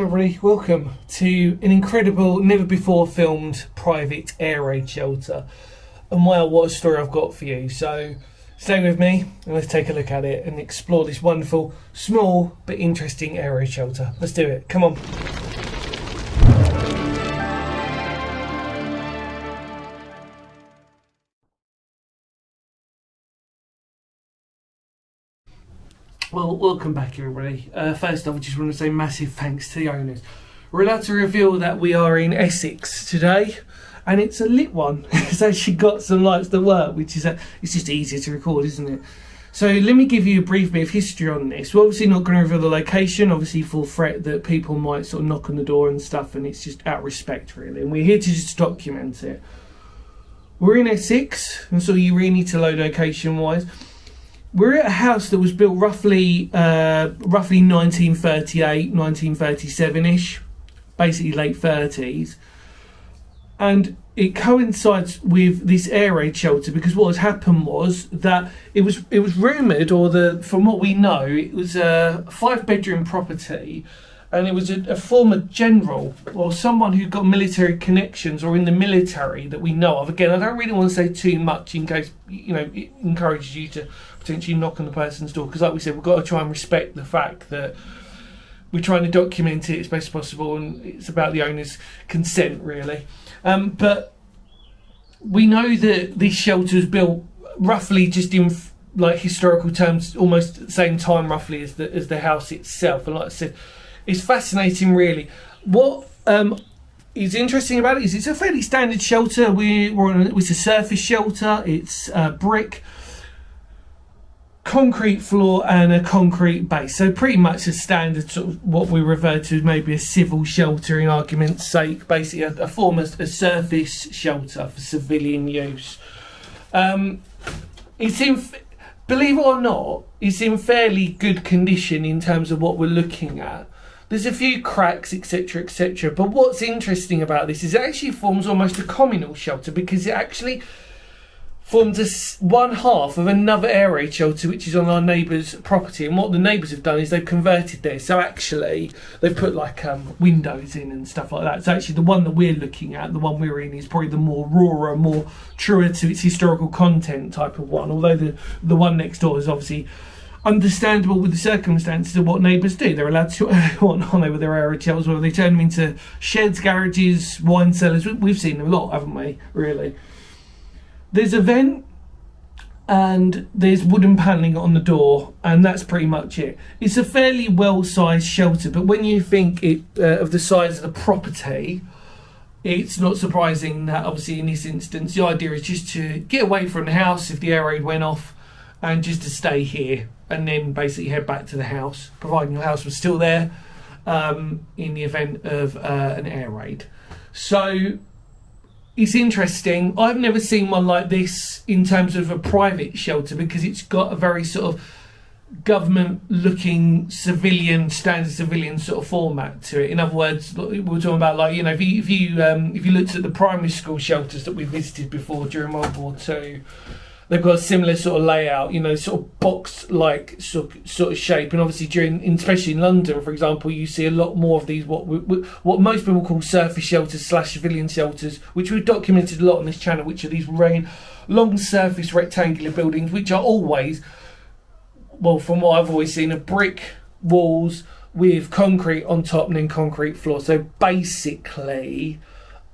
everybody, welcome to an incredible, never before filmed private air raid shelter. And wow, what a story I've got for you. So stay with me and let's take a look at it and explore this wonderful, small but interesting air raid shelter. Let's do it, come on. Well, welcome back everybody. First off, I just want to say massive thanks to the owners. We're allowed to reveal that we are in Essex today, and it's a lit one. It's actually got some lights that work, which is it's just easier to record, isn't it? So let me give you a brief bit of history on this. We're obviously not going to reveal the location, obviously full threat that people might sort of knock on the door and stuff, and it's just out of respect really, and we're here to just document it. We're in Essex, and so you really need to load location wise. We're at a house that was built roughly 1938, 1937-ish, basically late 30s. And it coincides with this air raid shelter because what has happened was that it was rumoured, from what we know, it was a 5-bedroom property, and it was a former general or someone who got military connections or in the military that we know of. Again, I don't really want to say too much in case it encourages you to potentially knock on the person's door, because like we said, we've got to try and respect the fact that we're trying to document it as best as possible, and it's about the owner's consent really. But we know that this shelter was built roughly just in like historical terms, almost at the same time roughly as the house itself. And like I said, it's fascinating really. What is interesting about it is it's a fairly standard shelter. It's a surface shelter. It's brick, concrete floor and a concrete base, so pretty much a standard sort of what we refer to as maybe a civil shelter in argument's sake, basically a form of a surface shelter for civilian use. It's in, believe it or not, it's in fairly good condition in terms of what we're looking at. There's a few cracks, etc, etc, but what's interesting about this is it actually forms almost a communal shelter, because it actually forms one half of another air raid shelter which is on our neighbour's property. And what the neighbours have done is they've converted this, so actually they've put like windows in and stuff like that. So actually the one that we're looking at, the one we're in, is probably the more rawer, more truer to its historical content type of one, although the one next door is obviously understandable with the circumstances of what neighbours do. They're allowed to what on over their air raid shelters, whether they turn them into sheds, garages, wine cellars. We've seen them a lot, haven't we, really? There's a vent and there's wooden panelling on the door, and that's pretty much it. It's a fairly well-sized shelter, but when you think of the size of the property, it's not surprising that obviously in this instance the idea is just to get away from the house if the air raid went off, and just to stay here and then basically head back to the house, providing the house was still there in the event of an air raid. So it's interesting. I've never seen one like this in terms of a private shelter, because it's got a very sort of government-looking standard civilian sort of format to it. In other words, we're talking about like if you looked at the primary school shelters that we visited before during World War II, they've got a similar sort of layout, sort of box-like sort of shape. And obviously especially in London, for example, you see a lot more of these what most people call surface shelters / civilian shelters, which we've documented a lot on this channel, which are these long surface rectangular buildings, which are always, well, from what I've always seen, are brick walls with concrete on top and then concrete floor. So basically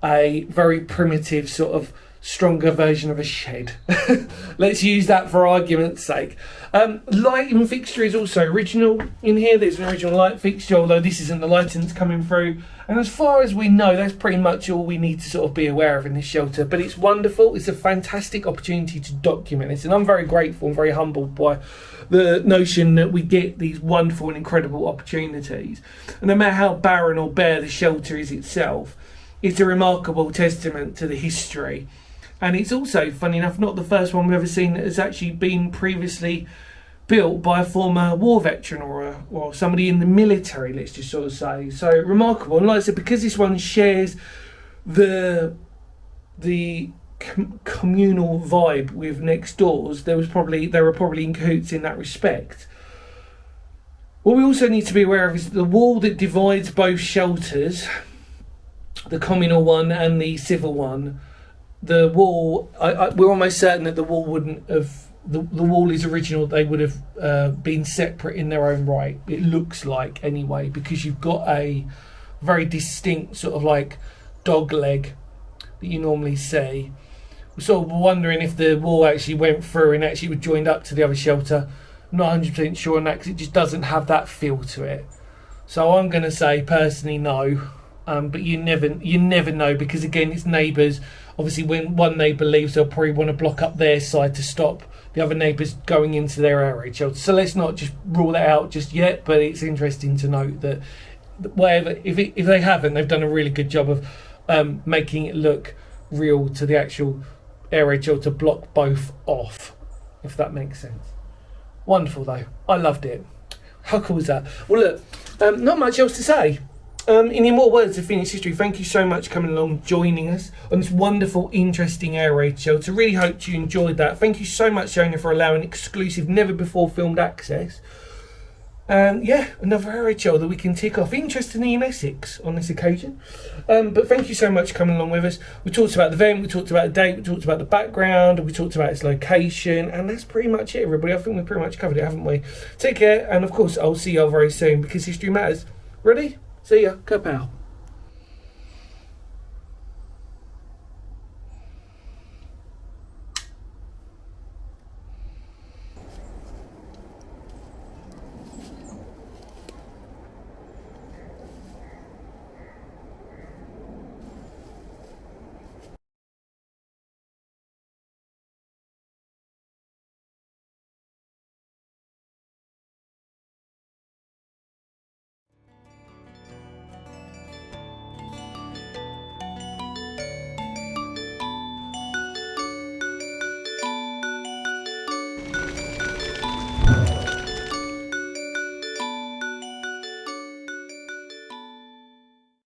a very primitive sort of stronger version of a shed. Let's use that for argument's sake. Lighting fixture is also original in here. There's an original light fixture, although this isn't the lighting that's coming through. And as far as we know, that's pretty much all we need to sort of be aware of in this shelter. But it's wonderful. It's a fantastic opportunity to document this, and I'm very grateful and very humbled by the notion that we get these wonderful and incredible opportunities. And no matter how barren or bare the shelter is itself, it's a remarkable testament to the history. And it's also, funny enough, not the first one we've ever seen that has actually been previously built by a former war veteran or somebody in the military, let's just sort of say. So remarkable. And like I said, because this one shares the communal vibe with next doors, they were probably in cahoots in that respect. What we also need to be aware of is the wall that divides both shelters, the communal one and the civil one. The wall, we're almost certain that the wall wouldn't have. The wall is original. They would have been separate in their own right. It looks like anyway, because you've got a very distinct sort of like dog leg that you normally see. We're sort of wondering if the wall actually went through and actually was joined up to the other shelter. I'm not 100% sure on that because it just doesn't have that feel to it. So I'm going to say personally no, but you never know, because again it's neighbours. Obviously, when one neighbour leaves, they'll probably want to block up their side to stop the other neighbours going into their air raid shelter. So let's not just rule that out just yet. But it's interesting to note that whatever, if they haven't, they've done a really good job of making it look real to the actual air raid shelter. Block both off, if that makes sense. Wonderful though, I loved it. How cool is that? Well, look, not much else to say. In more words of Phoenix history, thank you so much for coming along, joining us on this wonderful, interesting air raid shelter. Really hope you enjoyed that. Thank you so much, Jonah, for allowing exclusive, never before filmed access. Yeah, another air raid shelter that we can tick off. Interestingly, in Essex on this occasion. But thank you so much for coming along with us. We talked about the event, we talked about the date, we talked about the background, we talked about its location, and that's pretty much it, everybody. I think we've pretty much covered it, haven't we? Take care, and of course, I'll see you all very soon, because history matters. Ready? See ya. Kapow.